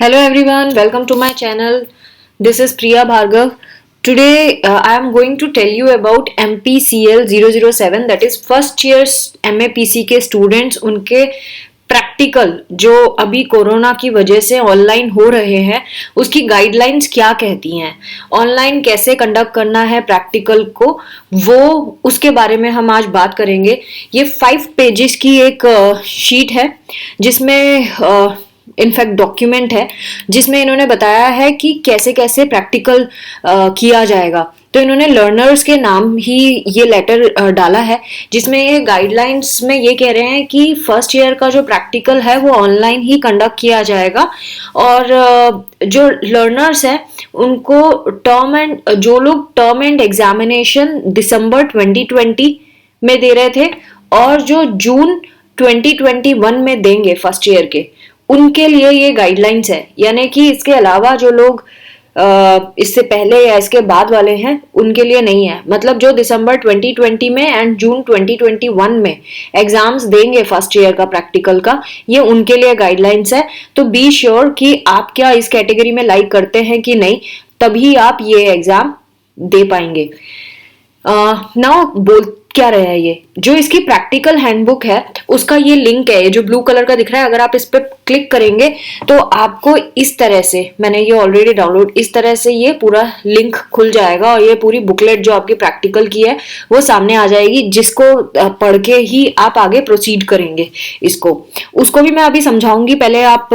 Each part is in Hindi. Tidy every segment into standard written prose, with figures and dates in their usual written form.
Hello everyone, welcome to my channel. This is Priya Bhargav. Today I am going to tell you about MPCL 007, that is first years MAPC के students उनके प्रैक्टिकल जो अभी कोरोना की वजह से ऑनलाइन हो रहे हैं उसकी गाइडलाइंस क्या कहती हैं, ऑनलाइन कैसे कंडक्ट करना है प्रैक्टिकल को, वो उसके बारे में हम आज बात करेंगे। ये 5 पेजेस की एक शीट है जिसमें इनफैक्ट डॉक्यूमेंट है जिसमें इन्होंने बताया है कि कैसे कैसे प्रैक्टिकल किया जाएगा। तो इन्होंने लर्नर्स के नाम ही ये लेटर डाला है जिसमें ये गाइडलाइंस में ये कह रहे हैं कि फर्स्ट ईयर का जो प्रैक्टिकल है वो ऑनलाइन ही कंडक्ट किया जाएगा और जो लर्नर्स हैं उनको जो लोग टर्म एंड एग्जामिनेशन दिसंबर 2020 में दे रहे थे और जो जून 2021 में देंगे फर्स्ट ईयर के, उनके लिए ये गाइडलाइंस है। यानी कि इसके अलावा जो लोग इससे पहले या इसके बाद वाले हैं उनके लिए नहीं है। मतलब जो दिसंबर 2020 में एंड जून 2021 में एग्जाम्स देंगे फर्स्ट ईयर का प्रैक्टिकल का, ये उनके लिए गाइडलाइंस है। तो बी श्योर कि आप क्या इस कैटेगरी में लाइक करते हैं कि नहीं, तभी आप ये एग्जाम दे पाएंगे। नाउ बोल क्या रहा है, ये जो इसकी प्रैक्टिकल हैंडबुक है उसका ये लिंक है, ये जो ब्लू कलर का दिख रहा है, अगर आप इस पर क्लिक करेंगे तो आपको इस तरह से, मैंने ये ऑलरेडी डाउनलोड, इस तरह से ये पूरा लिंक खुल जाएगा और ये पूरी बुकलेट जो आपकी प्रैक्टिकल की है वो सामने आ जाएगी, जिसको पढ़ के ही आप आगे प्रोसीड करेंगे। इसको उसको भी मैं अभी समझाऊंगी। पहले आप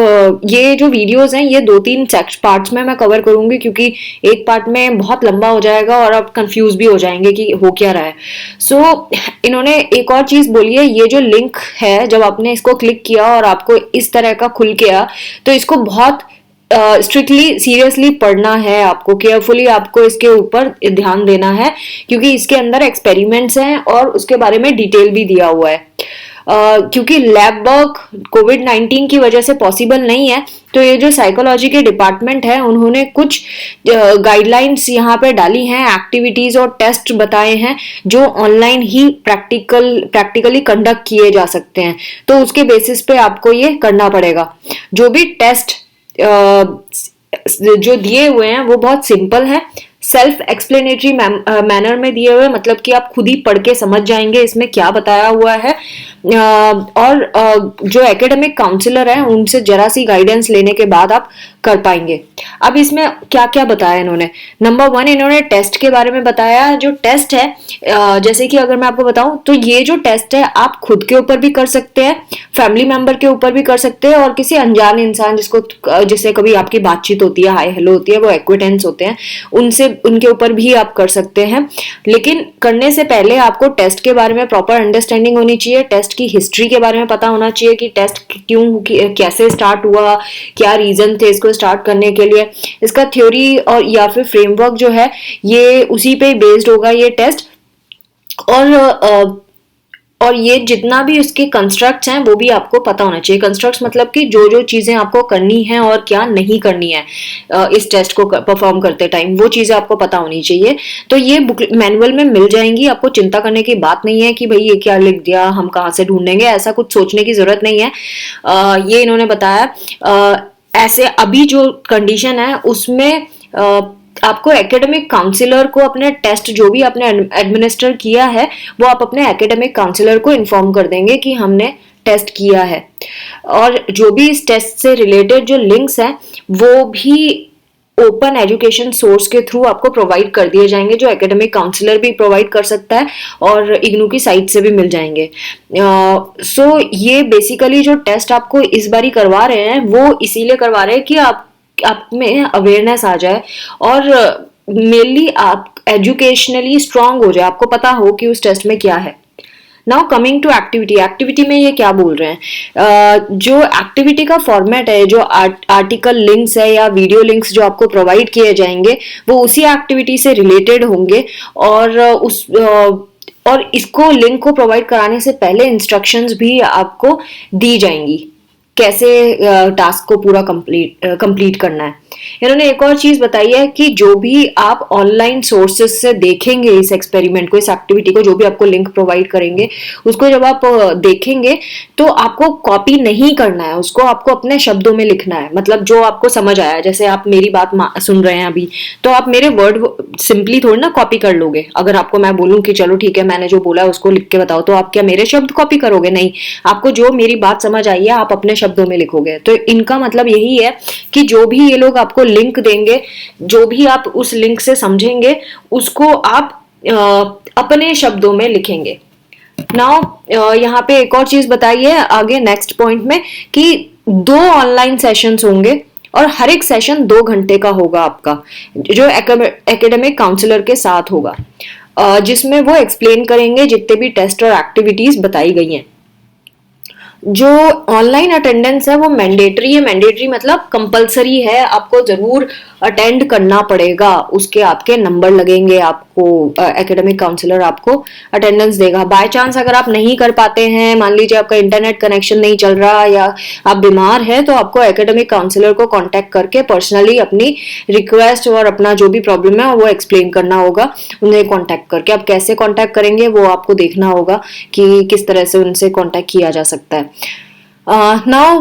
ये जो वीडियोज हैं ये 2-3 पार्ट्स में मैं कवर करूंगी क्योंकि एक पार्ट में बहुत लंबा हो जाएगा और आप कंफ्यूज भी हो जाएंगे कि हो क्या रहा है। सो इन्होंने एक और चीज बोली है, ये जो लिंक है जब आपने इसको क्लिक किया और आपको इस तरह का खुल गया तो इसको बहुत स्ट्रिक्टली सीरियसली पढ़ना है, आपको केयरफुली आपको इसके ऊपर ध्यान देना है क्योंकि इसके अंदर एक्सपेरिमेंट्स हैं और उसके बारे में डिटेल भी दिया हुआ है। क्योंकि लैब वर्क कोविड-19 की वजह से पॉसिबल नहीं है, तो ये जो साइकोलॉजी के डिपार्टमेंट है उन्होंने कुछ गाइडलाइंस यहाँ पे डाली हैं, एक्टिविटीज और टेस्ट बताए हैं जो ऑनलाइन ही प्रैक्टिकली कंडक्ट किए जा सकते हैं। तो उसके बेसिस पे आपको ये करना पड़ेगा। जो भी टेस्ट जो दिए हुए हैं वो बहुत सिंपल है, सेल्फ एक्सप्लेनेटरी मैनर में दिए हुए, मतलब कि आप खुद ही पढ़ के समझ जाएंगे इसमें क्या बताया हुआ है। और जो एकेडमिक काउंसलर हैं उनसे जरा सी गाइडेंस लेने के बाद आप कर पाएंगे। अब इसमें क्या क्या बताया इन्होंने, नंबर 1 इन्होंने टेस्ट के बारे में बताया। जो टेस्ट है जैसे कि अगर मैं आपको बताऊं तो ये जो टेस्ट है आप खुद के ऊपर भी कर सकते हैं, फैमिली मेंबर के ऊपर भी कर सकते हैं और किसी अनजान इंसान जिससे कभी आपकी बातचीत होती है, हाय हेलो होती है, वो एक्विटेंस होते हैं, उनके ऊपर भी आप कर सकते हैं। लेकिन करने से पहले आपको टेस्ट के बारे में प्रॉपर अंडरस्टैंडिंग होनी चाहिए, टेस्ट की हिस्ट्री के बारे में पता होना चाहिए कि टेस्ट कैसे स्टार्ट हुआ, क्या रीजन थे इसको स्टार्ट करने के लिए, इसका थ्योरी और या फिर फ्रेमवर्क जो है ये उसी पे बेस्ड होगा ये टेस्ट। और ये जितना भी उसके कंस्ट्रक्ट्स हैं वो भी आपको पता होना चाहिए। कंस्ट्रक्ट्स मतलब कि जो जो चीजें आपको करनी है और क्या नहीं करनी है इस टेस्ट को परफॉर्म करते टाइम, वो चीजें आपको पता होनी चाहिए। तो ये बुक मैनुअल में मिल जाएंगी, आपको चिंता करने की बात नहीं है कि भाई ये क्या लिख दिया, हम कहाँ से ढूंढेंगे, ऐसा कुछ सोचने की जरूरत नहीं है। ये इन्होंने बताया। ऐसे अभी जो कंडीशन है उसमें आपको एकेडमिक काउंसलर को अपने टेस्ट जो भी आपने एडमिनिस्टर किया है वो आप अपने एकेडमिक काउंसलर को इन्फॉर्म कर देंगे कि हमने टेस्ट किया है। और जो भी इस टेस्ट से रिलेटेड जो लिंक्स हैं वो भी ओपन एजुकेशन सोर्स के थ्रू आपको प्रोवाइड कर दिए जाएंगे, जो एकेडमिक काउंसलर भी प्रोवाइड कर सकता है और इग्नू की साइट से भी मिल जाएंगे। सो ये बेसिकली जो टेस्ट आपको इस बारी करवा रहे हैं वो इसीलिए करवा रहे हैं कि आप में अवेयरनेस आ जाए और मेनली आप एजुकेशनली स्ट्रांग हो जाए, आपको पता हो कि उस टेस्ट में क्या है। नाउ कमिंग टू एक्टिविटी में ये क्या बोल रहे हैं, जो एक्टिविटी का फॉर्मेट है, जो आर्टिकल लिंक्स है या वीडियो लिंक्स जो आपको प्रोवाइड किए जाएंगे वो उसी एक्टिविटी से रिलेटेड होंगे और इसको लिंक को प्रोवाइड कराने से पहले इंस्ट्रक्शंस भी आपको दी जाएंगी। कैसे टास्क को पूरा कंप्लीट करना है। इन्होंने एक और चीज बताई है कि जो भी आप ऑनलाइन सोर्सेज से देखेंगे इस एक्सपेरिमेंट को, इस एक्टिविटी को, जो भी आपको लिंक प्रोवाइड करेंगे, उसको जब आप देखेंगे तो आपको कॉपी नहीं करना है, उसको आपको अपने शब्दों में लिखना है। मतलब जो आपको समझ आया, जैसे आप मेरी बात सुन रहे हैं अभी, तो आप मेरे वर्ड सिंपली थोड़ी ना कॉपी कर लोगे। अगर आपको मैं बोलूं कि चलो ठीक है मैंने जो बोला उसको लिख के बताओ, तो आप क्या मेरे शब्द कॉपी करोगे? नहीं, आपको जो मेरी बात समझ आई है आप अपने शब्दों में लिखोगे। तो इनका मतलब यही है कि जो भी ये लोग आपको लिंक देंगे, जो भी आप उस लिंक से समझेंगे, उसको आप अपने शब्दों में लिखेंगे। नाउ यहाँ पे एक और चीज बताई है आगे नेक्स्ट पॉइंट में कि 2 ऑनलाइन सेशंस होंगे और हर एक सेशन 2 घंटे का होगा आपका, जो एकेडमिक काउंसलर के साथ होगा, जिसमें वो एक्सप्लेन करेंगे जितने भी टेस्ट और एक्टिविटीज बताई गई हैं। जो ऑनलाइन अटेंडेंस है वो मैंडेटरी है। मैंडेटरी मतलब कंपलसरी है, आपको जरूर अटेंड करना पड़ेगा, उसके आपके नंबर लगेंगे, आपको एकेडमिक काउंसलर आपको अटेंडेंस देगा। बाय चांस अगर आप नहीं कर पाते हैं, मान लीजिए आपका इंटरनेट कनेक्शन नहीं चल रहा या आप बीमार है, तो आपको एकेडमिक काउंसलर को कांटेक्ट करके पर्सनली अपनी रिक्वेस्ट और अपना जो भी प्रॉब्लम है वो एक्सप्लेन करना होगा उन्हें कांटेक्ट करके। आप कैसे कांटेक्ट करेंगे वो आपको देखना होगा कि किस तरह से उनसे कांटेक्ट किया जा सकता है। नाउ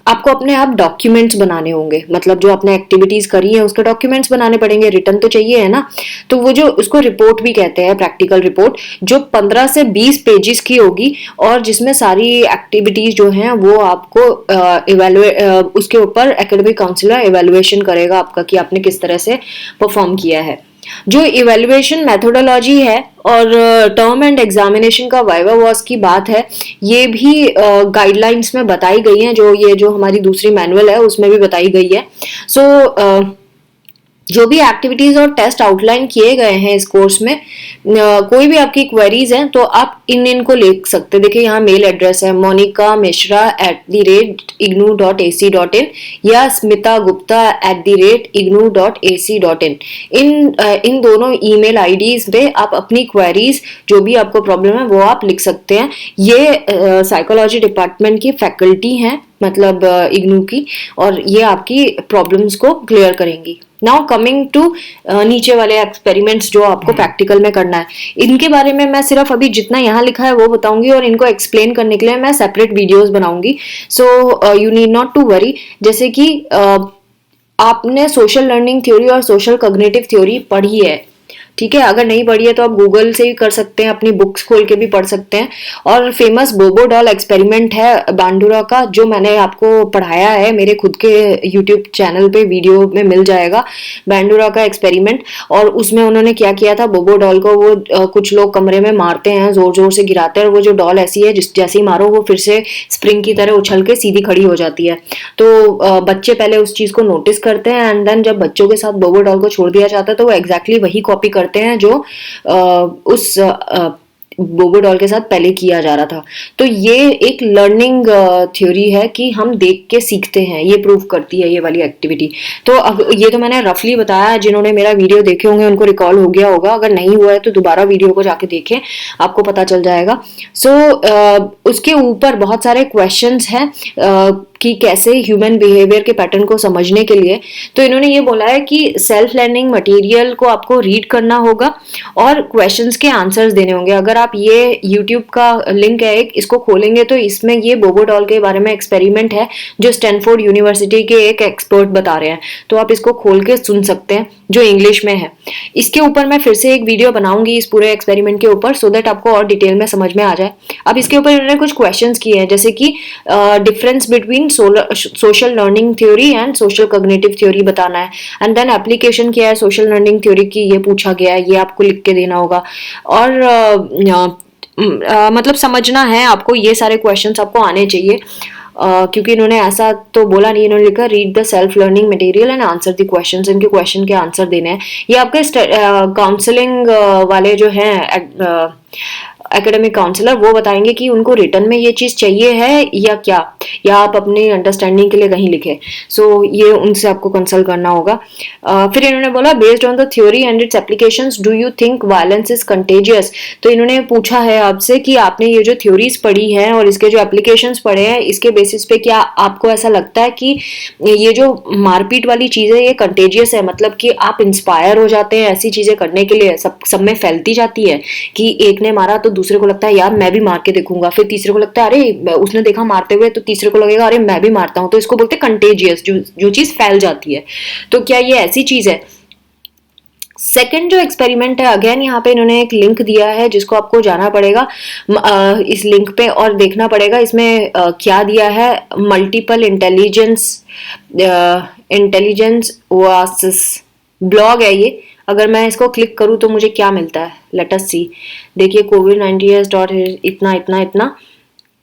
आपको अपने आप डॉक्यूमेंट्स बनाने होंगे, मतलब जो आपने एक्टिविटीज करी है उसके डॉक्यूमेंट्स बनाने पड़ेंगे, रिटर्न तो चाहिए है ना। तो वो जो उसको रिपोर्ट भी कहते हैं, प्रैक्टिकल रिपोर्ट, जो 15 से 20 पेजेस की होगी और जिसमें सारी एक्टिविटीज जो हैं वो आपको उसके ऊपर एकेडमिक काउंसलर इवेलुएशन करेगा आपका कि आपने किस तरह से परफॉर्म किया है। जो इवेल्युएशन मेथोडोलॉजी है और टर्म एंड एग्जामिनेशन का वाइवा वॉस की बात है, ये भी गाइडलाइंस में बताई गई है, जो हमारी दूसरी मैनुअल है उसमें भी बताई गई है। सो जो भी एक्टिविटीज और टेस्ट आउटलाइन किए गए हैं इस कोर्स में, कोई भी आपकी क्वेरीज हैं तो आप इनको लिख सकते हैं। देखिए यहाँ मेल एड्रेस है monica.mishra@ignu.ac.in या smita.gupta@ignu.ac.in। इन दोनों ईमेल आईडीज पे आप अपनी क्वेरीज, जो भी आपको प्रॉब्लम है वो आप लिख सकते हैं। ये साइकोलॉजी डिपार्टमेंट की फैकल्टी हैं, मतलब इग्नू की, और ये आपकी प्रॉब्लम्स को क्लियर करेंगी। नाउ कमिंग टू नीचे वाले एक्सपेरिमेंट्स जो आपको प्रैक्टिकल में करना है, इनके बारे में मैं सिर्फ अभी जितना यहाँ लिखा है वो बताऊंगी और इनको एक्सप्लेन करने के लिए मैं सेपरेट वीडियोस बनाऊंगी। So you need not to worry. जैसे कि आपने सोशल लर्निंग थ्योरी और सोशल कॉग्निटिव थ्योरी पढ़ी है, ठीक है। अगर नहीं पढ़ी है तो आप गूगल से भी कर सकते हैं, अपनी बुक्स खोल के भी पढ़ सकते हैं। और फेमस बोबो डॉल एक्सपेरिमेंट है बांडुरा का, जो मैंने आपको पढ़ाया है, मेरे खुद के यूट्यूब चैनल पे वीडियो में मिल जाएगा, बांडुरा का एक्सपेरिमेंट। और उसमें उन्होंने क्या किया था, बोबो डॉल को वो कुछ लोग कमरे में मारते हैं, जोर जोर से गिराते हैं, और वो जो डॉल ऐसी है जैसे ही मारो वो फिर से स्प्रिंग की तरह उछल के सीधी खड़ी हो जाती है। तो बच्चे पहले उस चीज को नोटिस करते हैं एंड देन जब बच्चों के साथ बोबो डॉल को छोड़ दिया जाता है तो वो एग्जैक्टली वही कॉपी करते हैं जो उस बोबो डॉल के साथ पहले किया जा रहा था। तो ये एक लर्निंग थ्योरी है कि हम देख के सीखते हैं, ये प्रूव करती है ये वाली एक्टिविटी। तो अब ये तो मैंने रफली बताया, जिन्होंने मेरा वीडियो देखे होंगे उनको रिकॉल हो गया होगा, अगर नहीं हुआ है तो दोबारा वीडियो को जाके देखें, आपको पता चल जाएगा। सो उसके ऊपर बहुत सारे क्वेश्चंस हैं कि कैसे ह्यूमन बिहेवियर के पैटर्न को समझने के लिए। तो इन्होंने ये बोला है कि सेल्फ लर्निंग मटेरियल को आपको रीड करना होगा और क्वेश्चंस के आंसर्स देने होंगे। अगर आप ये यूट्यूब का लिंक है एक, इसको खोलेंगे तो इसमें ये बोबो डॉल के बारे में एक्सपेरिमेंट है जो स्टैनफोर्ड यूनिवर्सिटी के एक एक्सपर्ट बता रहे हैं, तो आप इसको खोल के सुन सकते हैं, जो इंग्लिश में है। इसके ऊपर मैं फिर से एक वीडियो बनाऊंगी इस पूरे एक्सपेरिमेंट के ऊपर, सो दैट आपको और डिटेल में समझ में आ जाए। अब इसके ऊपर इन्होंने कुछ क्वेश्चंस किए हैं, जैसे कि difference between social learning theory and social cognitive theory बताना है, एंड देन एप्लीकेशन क्या है सोशल लर्निंग थ्योरी की, ये पूछा गया है, ये आपको लिख के देना होगा। और मतलब समझना है आपको, ये सारे क्वेश्चंस आपको आने चाहिए। क्योंकि इन्होंने ऐसा तो बोला नहीं, इन्होंने लिखा read the self learning material and answer the questions. इनके क्वेश्चन के आंसर देने हैं। ये आपके काउंसलिंग वाले जो हैं एकेडमिक काउंसलर, वो बताएंगे कि उनको रिटर्न में ये चीज चाहिए है या क्या, या आप अपनी अंडरस्टैंडिंग के लिए कहीं लिखे। सो ये उनसे आपको कंसल्ट करना होगा। फिर इन्होंने बोला based on the theory and it's applications do you think violence is contagious. तो इन्होंने पूछा है आपसे कि आपने ये जो थ्योरीज पढ़ी है और इसके जो एप्लीकेशंस पढ़े हैं, इसके बेसिस पे क्या आपको ऐसा लगता है कि ये जो मारपीट वाली चीज है ये कंटेजियस है, मतलब कि आप इंस्पायर हो जाते हैं ऐसी चीजें करने के लिए, सब में फैलती जाती है कि एक ने मारा तो दूसरे को लगता है यार मैं भी मार के देखूंगा, फिर तीसरे को लगता है अरे उसने देखा मारते हुए तो तीसरे को लगेगा अरे मैं भी मारता हूं, तो इसको बोलते हैं कंटेजियस, जो चीज फैल जाती है। तो क्या ये ऐसी चीज है? सेकेंड जो एक्सपेरिमेंट है, अगेन यहाँ पे इन्होंने एक लिंक दिया है जिसको आपको जाना पड़ेगा इस लिंक पे और देखना पड़ेगा इसमें क्या दिया है। मल्टीपल इंटेलिजेंस ओआसिस ब्लॉग है ये। अगर मैं इसको क्लिक करूँ तो मुझे क्या मिलता है, लेट अस सी। देखिए COVID-19 डॉट इतना इतना इतना,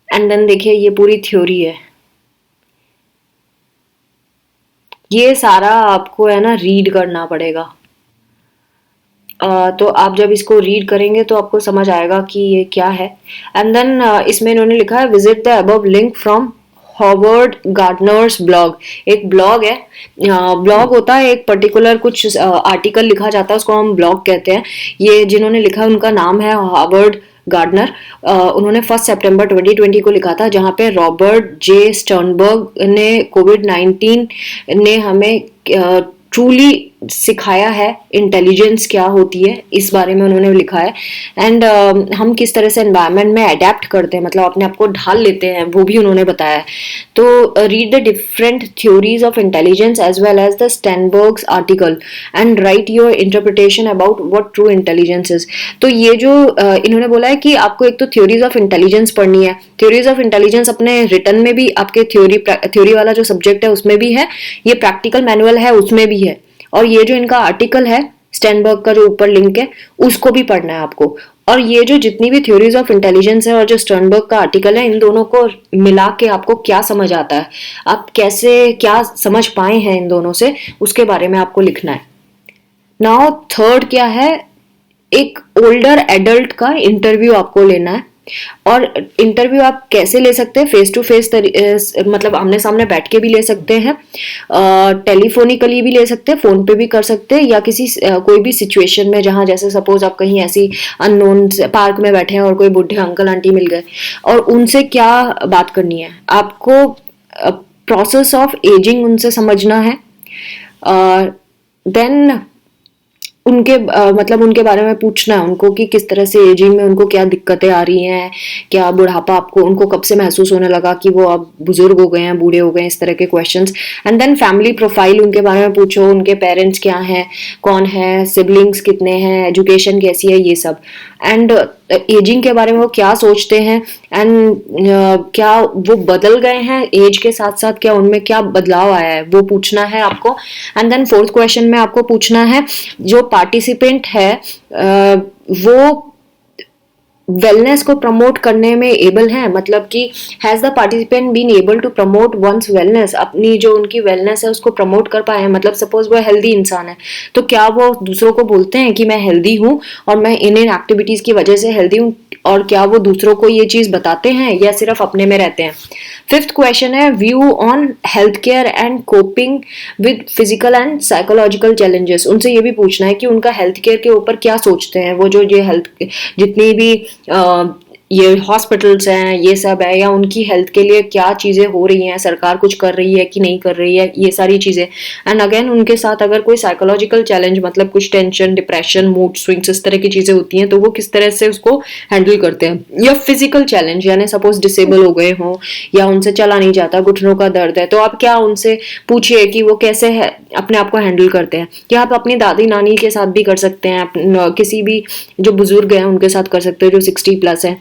एंड देन देखिए ये पूरी थ्योरी है। ये सारा आपको है ना रीड करना पड़ेगा। तो आप जब इसको रीड करेंगे तो आपको समझ आएगा कि ये क्या है। एंड देन इसमें इन्होंने लिखा है visit the above link from Howard Gardner's blog. एक ब्लॉग है, ब्लॉग होता है एक पर्टिकुलर कुछ आर्टिकल लिखा जाता है, उसको हम ब्लॉग कहते हैं। ये जिन्होंने लिखा है उनका नाम है हॉवर्ड गार्डनर। उन्होंने 1 सितंबर 2020 को लिखा था, जहाँ पे रॉबर्ट जे स्टर्नबर्ग ने COVID-19 ने हमें ट्रूली सिखाया है इंटेलिजेंस क्या होती है, इस बारे में उन्होंने लिखा है। एंड हम किस तरह से एनवायरनमेंट में अडेप्ट करते हैं, मतलब अपने आप को ढाल लेते हैं, वो भी उन्होंने बताया है। तो read the different theories of intelligence as well as the Sternberg's article and write your interpretation about what true intelligence is. तो ये जो इन्होंने बोला है कि आपको एक तो थ्योरीज ऑफ इंटेलिजेंस पढ़नी है। थ्योरीज ऑफ इंटेलिजेंस अपने रिटर्न में भी आपके थ्योरी वाला जो सब्जेक्ट है उसमें भी है, ये प्रैक्टिकल मैनुअल है उसमें भी है, और ये जो इनका आर्टिकल है स्टैनबर्ग का जो ऊपर लिंक है उसको भी पढ़ना है आपको। और ये जो जितनी भी थ्योरीज ऑफ इंटेलिजेंस है और जो स्टर्नबर्ग का आर्टिकल है, इन दोनों को मिला के आपको क्या समझ आता है, आप कैसे क्या समझ पाए हैं इन दोनों से, उसके बारे में आपको लिखना है। नाउ थर्ड क्या है, एक ओल्डर एडल्ट का इंटरव्यू आपको लेना है। और इंटरव्यू आप कैसे ले सकते हैं, फेस टू फेस मतलब आमने सामने बैठ के भी ले सकते हैं, टेलीफोनिकली भी ले सकते हैं, फोन पे भी कर सकते हैं, या किसी कोई भी सिचुएशन में जहां जैसे सपोज आप कहीं ऐसी अननोन पार्क में बैठे हैं और कोई बूढ़े अंकल आंटी मिल गए और उनसे क्या बात करनी है आपको, प्रोसेस ऑफ एजिंग उनसे समझना है। देन उनके मतलब उनके बारे में पूछना है उनको कि किस तरह से एजिंग में उनको क्या दिक्कतें आ रही हैं, क्या बुढ़ापा आपको उनको कब से महसूस होने लगा कि वो अब बुजुर्ग हो गए हैं, बूढ़े हो गए हैं, इस तरह के questions. And then family profile उनके बारे में पूछो, उनके पेरेंट्स क्या हैं, कौन है, सिबलिंग्स कितने हैं, एजुकेशन कैसी है, ये सब। एंड एजिंग के बारे में वो क्या सोचते हैं, एंड क्या वो बदल गए हैं एज के साथ साथ, क्या उनमें क्या बदलाव आया है, वो पूछना है आपको। एंड देन फोर्थ क्वेश्चन में आपको पूछना है जो पार्टिसिपेंट है वो वेलनेस को प्रमोट करने में एबल है, मतलब कि has the participant been able to promote one's wellness, अपनी जो उनकी वेलनेस है उसको प्रमोट कर पाए हैं। मतलब सपोज वो हेल्दी इंसान है तो क्या वो दूसरों को बोलते हैं कि मैं हेल्दी हूँ और मैं इन एक्टिविटीज की वजह से हेल्दी हूँ, और क्या वो दूसरों को ये चीज बताते हैं या सिर्फ अपने में रहते हैं। फिफ्थ क्वेश्चन है view on health care and coping with physical and psychological challenges. उनसे ये भी पूछना है कि उनका हेल्थ केयर के ऊपर क्या सोचते हैं, वो जो ये हेल्थ जितनी भी ये हॉस्पिटल्स हैं ये सब है, या उनकी हेल्थ के लिए क्या चीजें हो रही हैं, सरकार कुछ कर रही है कि नहीं कर रही है, ये सारी चीजें। एंड अगेन उनके साथ अगर कोई साइकोलॉजिकल चैलेंज मतलब कुछ टेंशन, डिप्रेशन, मूड स्विंग्स, इस तरह की चीजें होती हैं तो वो किस तरह से उसको हैंडल करते हैं। या फिजिकल चैलेंज यानी सपोज डिसेबल हो गए हों या उनसे चला नहीं जाता, घुटनों का दर्द है, तो आप क्या उनसे पूछिए कि वो कैसे है अपने आप को हैंडल करते हैं। या आप अपनी दादी नानी के साथ भी कर सकते हैं, किसी भी जो बुजुर्ग हैं उनके साथ कर सकते हैं जो 60+ है।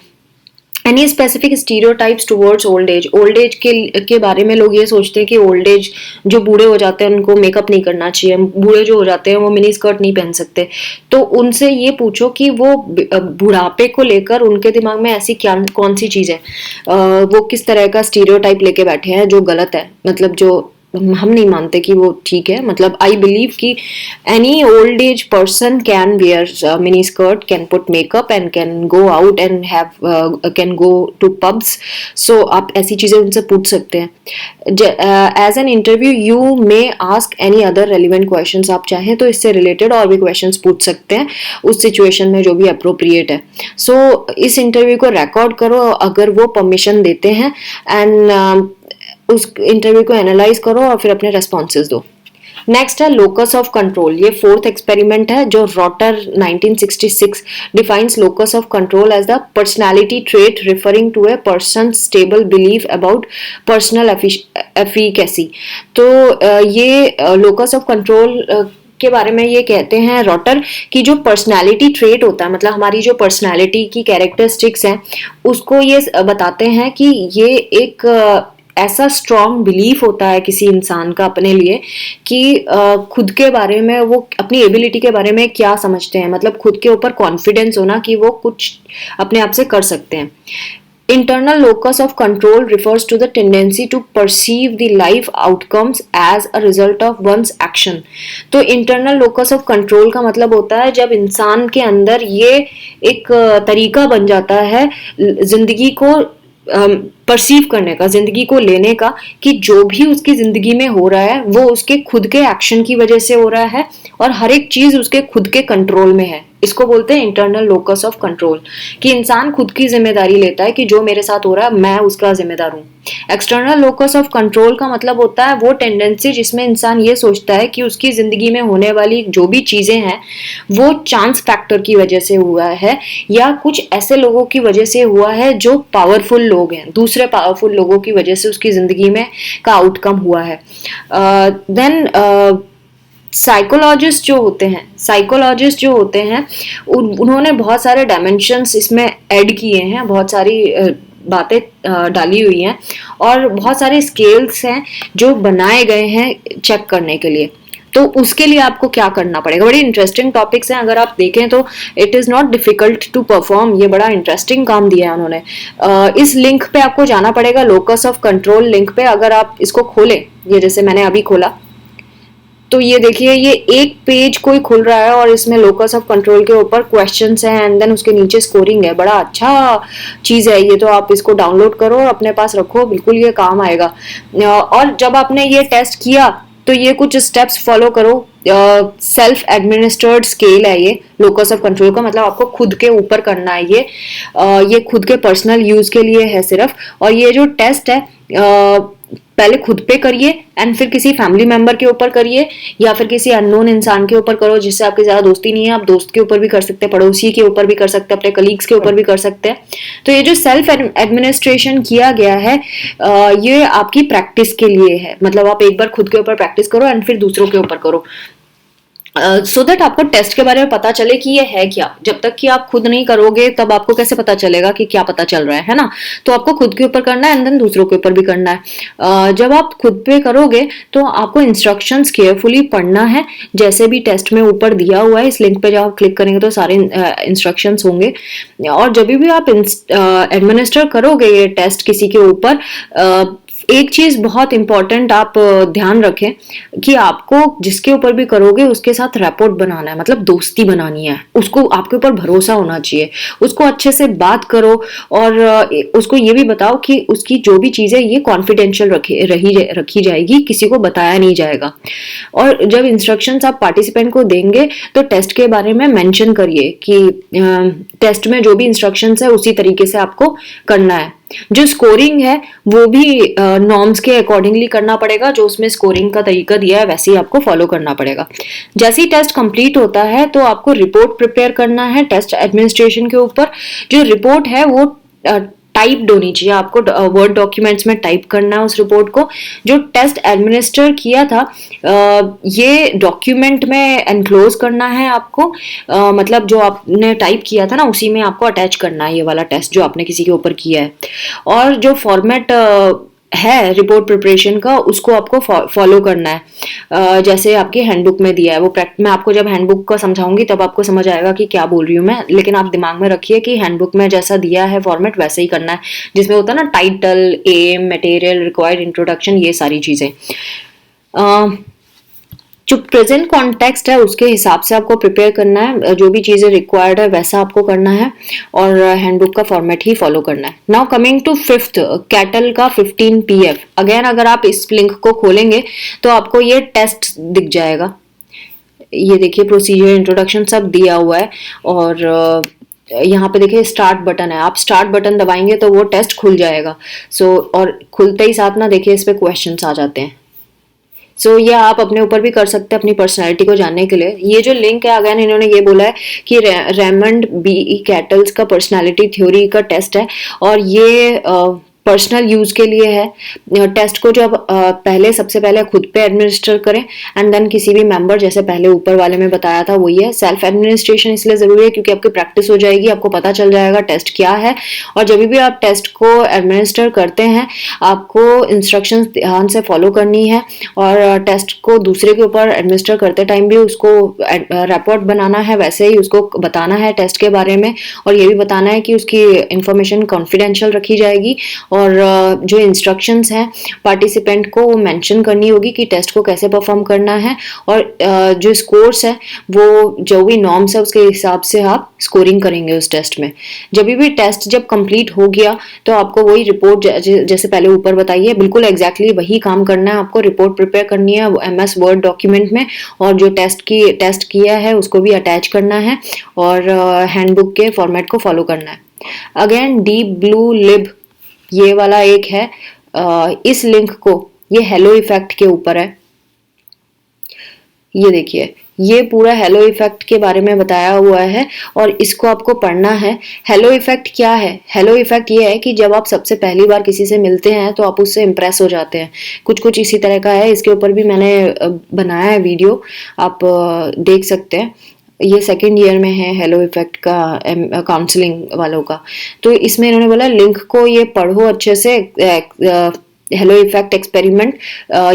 Any specific stereotypes towards old age. Old age के बारे में लोग ये सोचते हैं कि ओल्ड एज जो बूढ़े हो जाते हैं उनको मेकअप नहीं करना चाहिए, बूढ़े जो हो जाते हैं वो मिनी स्कर्ट नहीं पहन सकते। तो उनसे ये पूछो कि वो बुढ़ापे को लेकर उनके दिमाग में ऐसी क्या कौन सी चीज है, वो किस तरह का स्टीरियोटाइप लेके बैठे हैं जो गलत है, मतलब जो हम नहीं मानते कि वो ठीक है। मतलब आई बिलीव कि any old age person can wear mini skirt, can put makeup and can go out and have can go to pubs. So आप ऐसी चीजें उनसे पूछ सकते हैं। As an interview you may ask any other relevant questions, आप चाहें तो इससे रिलेटेड और भी क्वेश्चंस पूछ सकते हैं उस सिचुएशन में जो भी अप्रोप्रिएट है। सो इस इंटरव्यू को रिकॉर्ड करो अगर वो परमिशन देते हैं, एंड उस इंटरव्यू को एनालाइज करो और फिर अपने रेस्पॉन्सेज दो। नेक्स्ट है लोकस ऑफ कंट्रोल। ये फोर्थ एक्सपेरिमेंट है जो Rotter 1966 defines locus of control as the personality trait referring to a person stable belief about personal efficacy. तो ये लोकस ऑफ कंट्रोल के बारे में ये कहते हैं रॉटर कि जो पर्सनालिटी ट्रेट होता है, मतलब हमारी जो पर्सनालिटी की कैरेक्टरिस्टिक्स हैं, उसको ये बताते हैं कि ये एक ऐसा स्ट्रॉन्ग बिलीफ होता है किसी इंसान का अपने लिए कि खुद के बारे में, वो अपनी एबिलिटी के बारे में क्या समझते हैं, मतलब खुद के ऊपर कॉन्फिडेंस होना कि वो कुछ अपने आप से कर सकते हैं। Internal locus of control refers to the tendency to perceive the life outcomes as a result of one's action। तो internal locus of control का मतलब होता है जब इंसान के अंदर ये एक तरीका बन जाता है जिंदगी को परसीव करने का, जिंदगी को लेने का, कि जो भी उसकी जिंदगी में हो रहा है वो उसके खुद के एक्शन की वजह से हो रहा है और हर एक चीज उसके खुद के कंट्रोल में है। इसको बोलते हैं इंटरनल लोकस ऑफ कंट्रोल, कि इंसान खुद की जिम्मेदारी लेता है कि जो मेरे साथ हो रहा है मैं उसका जिम्मेदार हूँ। एक्सटर्नल लोकस ऑफ कंट्रोल का मतलब होता है वो टेंडेंसी जिसमें इंसान ये सोचता है कि उसकी जिंदगी में होने वाली जो भी चीजें हैं वो चांस फैक्टर की वजह से हुआ है या कुछ ऐसे लोगों की वजह से हुआ है जो पावरफुल लोग हैं, दूसरे पावरफुल लोगों की वजह से उसकी जिंदगी में का आउटकम हुआ है। देन साइकोलॉजिस्ट जो होते हैं उन्होंने बहुत सारे डायमेंशंस इसमें ऐड किए हैं, बहुत सारी बातें डाली हुई हैं और बहुत सारे स्केल्स हैं जो बनाए गए हैं चेक करने के लिए। तो उसके लिए आपको क्या करना पड़ेगा, बड़ी इंटरेस्टिंग टॉपिक्स हैं। अगर आप देखें तो it is not difficult to perform, ये बड़ा इंटरेस्टिंग काम दिया है उन्होंने। इस लिंक पे आपको जाना पड़ेगा, लोकस ऑफ कंट्रोल लिंक पे। अगर आप इसको खोलें, ये जैसे मैंने अभी खोला, तो ये देखिए ये एक पेज कोई खुल रहा है और इसमें लोकस ऑफ कंट्रोल के ऊपर क्वेश्चंस हैं एंड देन उसके नीचे स्कोरिंग है। बड़ा अच्छा चीज़ है ये, तो आप इसको डाउनलोड करो और अपने पास रखो, बिल्कुल ये काम आएगा। और जब आपने ये टेस्ट किया तो ये कुछ स्टेप्स फॉलो करो। सेल्फ एडमिनिस्ट्रेड स्केल है ये लोकस ऑफ कंट्रोल का, मतलब आपको खुद के ऊपर करना है ये खुद के पर्सनल यूज के लिए है सिर्फ। और ये जो टेस्ट है पहले खुद पे करिए एंड फिर किसी फैमिली मेंबर के ऊपर करिए या फिर किसी अननोन इंसान के ऊपर करो जिससे आपकी ज्यादा दोस्ती नहीं है। आप दोस्त के ऊपर भी कर सकते हैं, पड़ोसी के ऊपर भी कर सकते हैं, अपने कलीग्स के ऊपर भी कर सकते हैं। तो ये जो सेल्फ एडमिनिस्ट्रेशन किया गया है ये आपकी प्रैक्टिस के लिए है, मतलब आप एक बार खुद के ऊपर प्रैक्टिस करो एंड फिर दूसरों के ऊपर करो, सो दैट आपको टेस्ट के बारे में पता चले कि ये है क्या। जब तक कि आप खुद नहीं करोगे तब आपको कैसे पता चलेगा कि क्या पता चल रहा है ना। तो आपको खुद के ऊपर करना है एंड देन दूसरों के ऊपर भी करना है। जब आप खुद पे करोगे तो आपको इंस्ट्रक्शंस केयरफुली पढ़ना है, जैसे भी टेस्ट में ऊपर दिया हुआ है। इस लिंक पे जब आप क्लिक करेंगे तो सारे इंस्ट्रक्शंस होंगे। और जब भी आप एडमिनिस्टर करोगे ये टेस्ट किसी के ऊपर, एक चीज बहुत इंपॉर्टेंट आप ध्यान रखें कि आपको जिसके ऊपर भी करोगे उसके साथ रैपोर्ट बनाना है, मतलब दोस्ती बनानी है, उसको आपके ऊपर भरोसा होना चाहिए, उसको अच्छे से बात करो और उसको ये भी बताओ कि उसकी जो भी चीज़ है ये कॉन्फिडेंशियल रखी जाएगी, किसी को बताया नहीं जाएगा। और जब इंस्ट्रक्शंस आप पार्टिसिपेंट को देंगे तो टेस्ट के बारे में मेंशन करिए कि टेस्ट में जो भी इंस्ट्रक्शंस है उसी तरीके से आपको करना है। जो स्कोरिंग है वो भी नॉर्म्स के अकॉर्डिंगली करना पड़ेगा, जो उसमें स्कोरिंग का तरीका दिया है वैसे ही आपको फॉलो करना पड़ेगा। जैसे ही टेस्ट कंप्लीट होता है तो आपको रिपोर्ट प्रिपेयर करना है टेस्ट एडमिनिस्ट्रेशन के ऊपर। जो रिपोर्ट है वो टाइप्ड होनी चाहिए, आपको वर्ड डॉक्यूमेंट्स में टाइप करना है उस रिपोर्ट को। जो टेस्ट एडमिनिस्टर किया था ये डॉक्यूमेंट में एनक्लोज करना है आपको, मतलब जो आपने टाइप किया था ना उसी में आपको अटैच करना है ये वाला टेस्ट जो आपने किसी के ऊपर किया है। और जो फॉर्मेट है रिपोर्ट प्रिपरेशन का उसको आपको फॉलो करना है जैसे आपके हैंडबुक में दिया है। वो मैं आपको जब हैंडबुक का समझाऊंगी तब आपको समझ आएगा कि क्या बोल रही हूँ मैं, लेकिन आप दिमाग में रखिए कि हैंडबुक में जैसा दिया है फॉर्मेट वैसे ही करना है, जिसमें होता है ना title, aim, material, required, introduction, ये सारी चीजें। जो प्रेजेंट कॉन्टेक्स्ट है उसके हिसाब से आपको प्रिपेयर करना है, जो भी चीज़ें रिक्वायर्ड है वैसा आपको करना है और हैंडबुक का फॉर्मेट ही फॉलो करना है। Now coming to fifth, Cattell का 15 PF। अगेन अगर आप इस लिंक को खोलेंगे तो आपको ये टेस्ट दिख जाएगा। ये देखिए प्रोसीजर, इंट्रोडक्शन सब दिया हुआ है और यहाँ पे देखिए स्टार्ट बटन है, आप स्टार्ट बटन दबाएंगे तो वो टेस्ट खुल जाएगा। और खुलते ही साथ ना देखिए इस पे क्वेश्चंस आ जाते हैं। ये आप अपने ऊपर भी कर सकते हैं अपनी पर्सनैलिटी को जानने के लिए। ये जो लिंक है अगेन इन्होंने ये बोला है कि रेमंड बी कैटल्स का पर्सनैलिटी थ्योरी का टेस्ट है और ये पर्सनल यूज के लिए है। टेस्ट को जब पहले सबसे पहले खुद पे एडमिनिस्टर करें एंड देन किसी भी मेंबर, जैसे पहले ऊपर वाले में बताया था वही है। सेल्फ एडमिनिस्ट्रेशन इसलिए जरूरी है क्योंकि आपकी प्रैक्टिस हो जाएगी, आपको पता चल जाएगा टेस्ट क्या है। और जब भी आप टेस्ट को एडमिनिस्टर करते हैं आपको इंस्ट्रक्शंस ध्यान से फॉलो करनी है और टेस्ट को दूसरे के ऊपर एडमिनिस्टर करते टाइम भी उसको रिपोर्ट बनाना है, वैसे ही उसको बताना है टेस्ट के बारे में और ये भी बताना है कि उसकी इंफॉर्मेशन कॉन्फिडेंशियल रखी जाएगी और जो इंस्ट्रक्शंस हैं पार्टिसिपेंट को वो मेंशन करनी होगी कि टेस्ट को कैसे परफॉर्म करना है और जो स्कोर्स है वो जो भी नॉर्म्स है उसके हिसाब से आप स्कोरिंग करेंगे उस टेस्ट में। जब टेस्ट जब कंप्लीट हो गया तो आपको वही रिपोर्ट जैसे पहले ऊपर बताइए बिल्कुल एग्जैक्टली वही काम करना है। आपको रिपोर्ट प्रिपेयर करनी है MS वर्ड डॉक्यूमेंट में और जो टेस्ट किया है उसको भी अटैच करना है और हैंडबुक के फॉर्मेट को फॉलो करना है। अगेन डीप ब्लू लिब ये वाला एक है, इस लिंक को, ये हेलो इफेक्ट के ऊपर है। ये देखिए ये पूरा हेलो इफेक्ट के बारे में बताया हुआ है और इसको आपको पढ़ना है। हेलो इफेक्ट क्या है? हेलो इफेक्ट ये है कि जब आप सबसे पहली बार किसी से मिलते हैं तो आप उससे इम्प्रेस हो जाते हैं। कुछ इसी तरह का है, इसके ऊपर भी मैंने बनाया है वीडियो, आप देख सकते हैं। ये सेकेंड ईयर में है हेलो इफेक्ट का काउंसलिंग वालों का। तो इसमें इन्होंने बोला लिंक को ये पढ़ो अच्छे से। हेलो इफेक्ट एक्सपेरिमेंट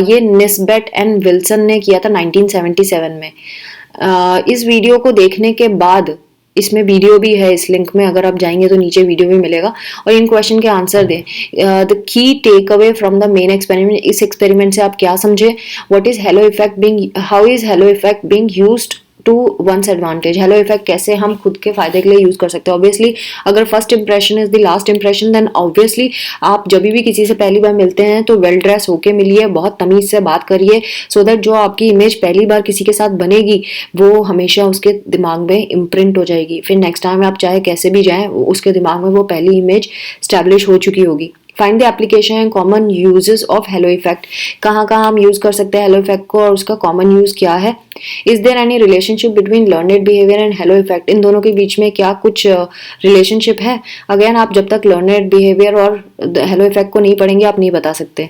ये निस्बेट एंड विल्सन ने किया था 1977 में। इस वीडियो को देखने के बाद, इसमें वीडियो भी है इस लिंक में, अगर आप जाएंगे तो नीचे वीडियो भी मिलेगा और इन क्वेश्चन के आंसर दें। The key take away from the main experiment, इस एक्सपेरिमेंट से आप क्या समझे? What is halo effect being, how is halo effect being used to one's advantage. Halo effect कैसे हम खुद के फायदे के लिए यूज कर सकते हैं। ऑब्वियसली अगर first impression is the last impression, then obviously आप जब भी किसी से पहली बार मिलते हैं तो वेल ड्रेस होके मिलिए, बहुत तमीज से बात करिए, सो दैट जो आपकी इमेज पहली बार किसी के साथ बनेगी वो हमेशा उसके दिमाग में इम्प्रिंट हो जाएगी। फिर नेक्स्ट टाइम आप चाहे कैसे भी जाएं उसके दिमाग में वो पहली इमेज स्टैब्लिश हो चुकी होगी। Find the application and common uses of hello effect, कहाँ कहाँ हम यूज कर सकते हैं हेलो इफेक्ट को और उसका कॉमन यूज क्या है। Is there any relationship between learned behaviour and halo effect, इन दोनों के बीच में क्या कुछ रिलेशनशिप है? अगेन आप जब तक लर्नेड बिहेवियर और हेलो इफेक्ट को नहीं पढ़ेंगे आप नहीं बता सकते।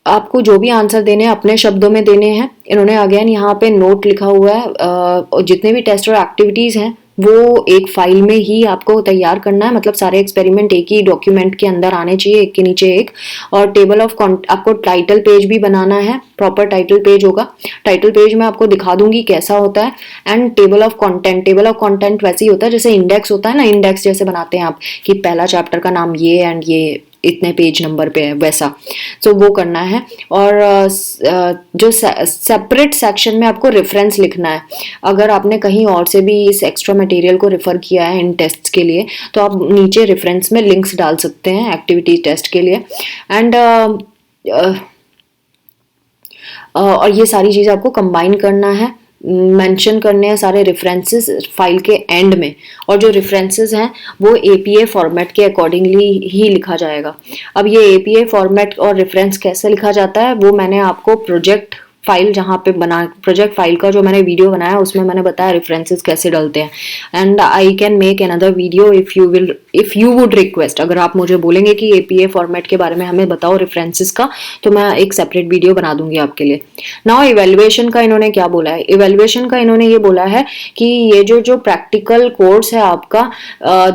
आपको जो भी आंसर देने हैं अपने शब्दों में देने हैं। इन्होंने अगेन यहाँ पे नोट लिखा हुआ है और जितने भी टेस्ट और एक्टिविटीज हैं वो एक फाइल में ही आपको तैयार करना है, मतलब सारे एक्सपेरिमेंट एक ही डॉक्यूमेंट के अंदर आने चाहिए, एक के नीचे एक। और टेबल ऑफ आपको टाइटल पेज भी बनाना है, प्रॉपर टाइटल पेज होगा। टाइटल पेज में आपको दिखा दूंगी कैसा होता है। एंड टेबल ऑफ कंटेंट वैसे ही होता है जैसे इंडेक्स होता है ना, इंडेक्स जैसे बनाते हैं आप कि पहला चैप्टर का नाम ये एंड ये इतने पेज नंबर पे है, वैसा। वो करना है। और जो सेपरेट सेक्शन में आपको रेफरेंस लिखना है। अगर आपने कहीं और से भी इस एक्स्ट्रा मटेरियल को रेफर किया है इन टेस्ट्स के लिए तो आप नीचे रेफरेंस में लिंक्स डाल सकते हैं एक्टिविटी टेस्ट के लिए। एंड और ये सारी चीज़ आपको कंबाइन करना है, मेंशन करने हैं सारे रेफरेंसेस फाइल के एंड में। और जो रेफरेंसेस हैं वो APA फॉर्मेट के अकॉर्डिंगली ही लिखा जाएगा। अब ये APA फॉर्मेट और रेफरेंस कैसे लिखा जाता है वो मैंने आपको प्रोजेक्ट फाइल जहाँ पे प्रोजेक्ट फाइल का जो मैंने वीडियो बनाया उसमें मैंने बताया रेफरेंसेस कैसे डालते हैं। And I can make another video if you would request. अगर आप मुझे बोलेंगे कि APA फॉर्मेट के बारे में हमें बताओ रेफरेंसेस का, तो मैं एक सेपरेट वीडियो बना दूंगी आपके लिए। नाउ इवेल्युएशन का इन्होंने क्या बोला है? इवेल्युएशन का इन्होंने ये बोला है कि ये जो प्रैक्टिकल कोर्स है आपका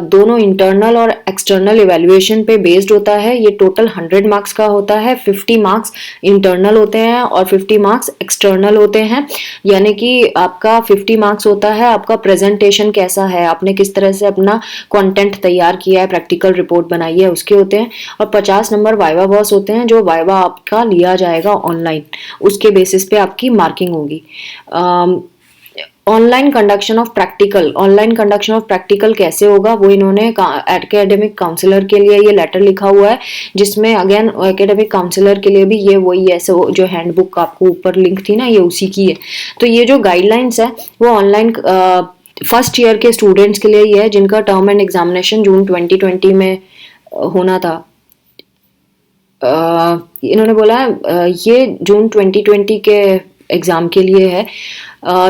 दोनों इंटरनल और एक्सटर्नल इवेल्युएशन पे बेस्ड होता है। ये टोटल 100 मार्क्स का होता है। 50 मार्क्स इंटरनल होते हैं और 50 मार्क्स मार्क्स एक्सटर्नल होते हैं, यानी कि आपका 50 मार्क्स होता है आपका प्रेजेंटेशन कैसा है, आपने किस तरह से अपना कंटेंट तैयार किया है, प्रैक्टिकल रिपोर्ट बनाई है, उसके होते हैं। और 50 नंबर वाइवा बॉस होते हैं, जो वाइवा आपका लिया जाएगा ऑनलाइन, उसके बेसिस पे आपकी मार्किंग होगी। Online conduction of practical, online conduction of practical कैसे होगा वो इन्होंने एकेडमिक काउंसलर के लिए ये लेटर लिखा हुआ है, जिसमें अगेन एकेडमिक काउंसलर के लिए भी ये वही ऐसे जो हैंडबुक आपको ऊपर लिंक थी ना, ये उसी की है। तो ये जो गाइडलाइंस है वो ऑनलाइन फर्स्ट ईयर के स्टूडेंट्स के लिए ही है, जिनका टर्म एंड एग्जामिनेशन जून 2020 में होना था। इन्होंने बोला ये जून 2020 के एग्जाम के लिए है।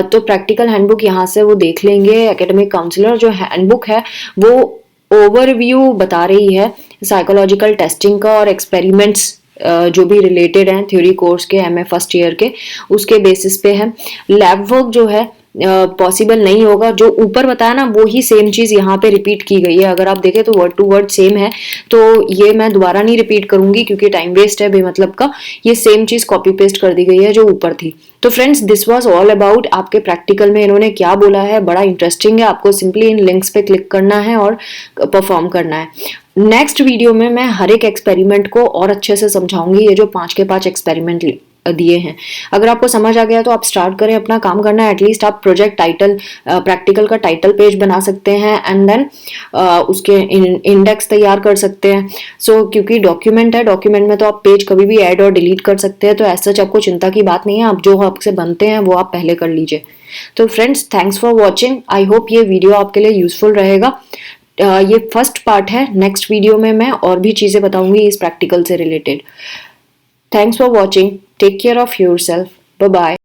तो प्रैक्टिकल हैंडबुक यहाँ से वो देख लेंगे। एकेडमिक काउंसलर जो हैंडबुक है वो ओवरव्यू बता रही है साइकोलॉजिकल टेस्टिंग का और एक्सपेरिमेंट्स जो भी रिलेटेड हैं थ्योरी कोर्स के एमए फर्स्ट ईयर के, उसके बेसिस पे है। लैब वर्क जो है पॉसिबल नहीं होगा, जो ऊपर बताया ना वो ही सेम चीज यहाँ पे रिपीट की गई है। अगर आप देखें तो वर्ड टू वर्ड सेम है, तो ये मैं दोबारा नहीं रिपीट करूंगी क्योंकि टाइम वेस्ट है बेमतलब का। ये सेम चीज कॉपी पेस्ट कर दी गई है जो ऊपर थी। तो friends, this was all about आपके प्रैक्टिकल में इन्होंने क्या बोला है। बड़ा इंटरेस्टिंग है, आपको सिंपली इन लिंक्स पे क्लिक करना है और परफॉर्म करना है। नेक्स्ट वीडियो में मैं हर एक एक्सपेरिमेंट को और अच्छे से समझाऊंगी, ये जो 5 के 5 एक्सपेरिमेंट दिए हैं। अगर आपको समझ आ गया तो आप स्टार्ट करें अपना काम करना। एटलीस्ट आप प्रोजेक्ट टाइटल, प्रैक्टिकल का टाइटल पेज बना सकते हैं एंड देन उसके इंडेक्स तैयार कर सकते हैं। सो क्योंकि डॉक्यूमेंट है, डॉक्यूमेंट में तो आप पेज कभी भी ऐड और डिलीट कर सकते हैं, तो ऐसा आपको चिंता की बात नहीं है। आप जो आपसे बनते हैं वो आप पहले कर लीजिए। तो friends, thanks for watching. I hope ये वीडियो आपके लिए यूजफुल रहेगा। ये फर्स्ट पार्ट है, नेक्स्ट वीडियो में मैं और भी चीजें बताऊंगी इस प्रैक्टिकल से related. Thanks for watching. Take care of yourself. Bye bye.